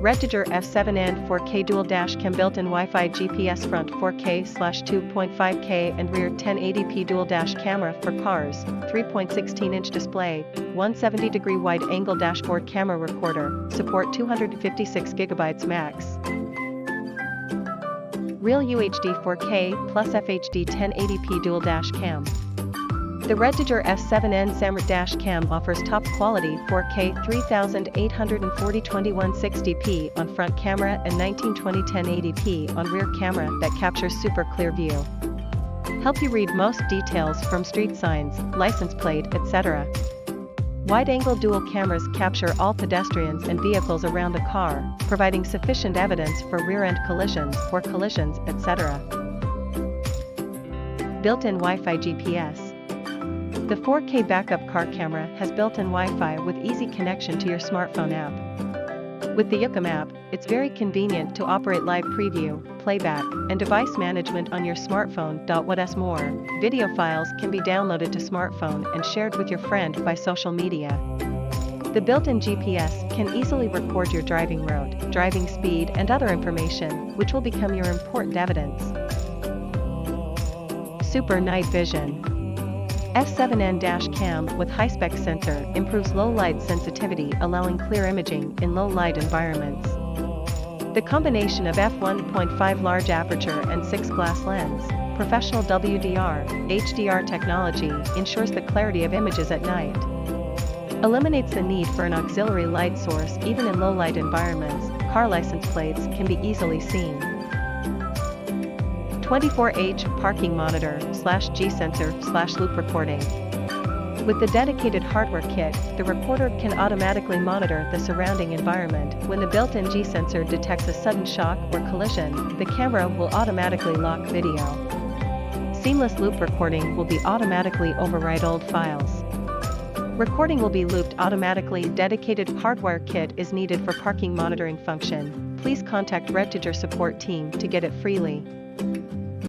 REDTIGER F7N 4K dual dash cam built-in Wi-Fi GPS front 4K/2.5K and rear 1080p dual dash camera for cars, 3.16-inch display, 170-degree wide-angle dashboard camera recorder, support 256GB max. Real UHD 4K plus FHD 1080p dual dash cam. The REDTIGER F7N SAMR dash cam offers top quality 4K 3840x2160p on front camera and 1920 1080p on rear camera that captures super clear view. Help you read most details from street signs, license plate, etc. Wide-angle dual cameras capture all pedestrians and vehicles around the car, providing sufficient evidence for rear-end collisions or collisions, etc. Built-in Wi-Fi GPS. The 4K backup car camera has built-in Wi-Fi with easy connection to your smartphone app. With the YuCam app, it's very convenient to operate live preview, playback, and device management on your smartphone. What's more, video files can be downloaded to smartphone and shared with your friend by social media. The built-in GPS can easily record your driving route, driving speed, and other information, which will become your important evidence. Super night vision. F7N dash cam with high-spec sensor improves low-light sensitivity, allowing clear imaging in low-light environments. The combination of f1.5 large aperture and 6 glass lens, professional WDR, HDR technology ensures the clarity of images at night. Eliminates the need for an auxiliary light source even in low-light environments. Car license plates can be easily seen. 24H parking monitor /G sensor /loop recording. With the dedicated hardware kit, the recorder can automatically monitor the surrounding environment. When the built-in G sensor detects a sudden shock or collision, the camera will automatically lock video. Seamless loop recording will be automatically overwrite old files. Recording will be looped automatically. Dedicated Hardwire kit is needed for parking monitoring function. Please contact REDTIGER support team to get it freely.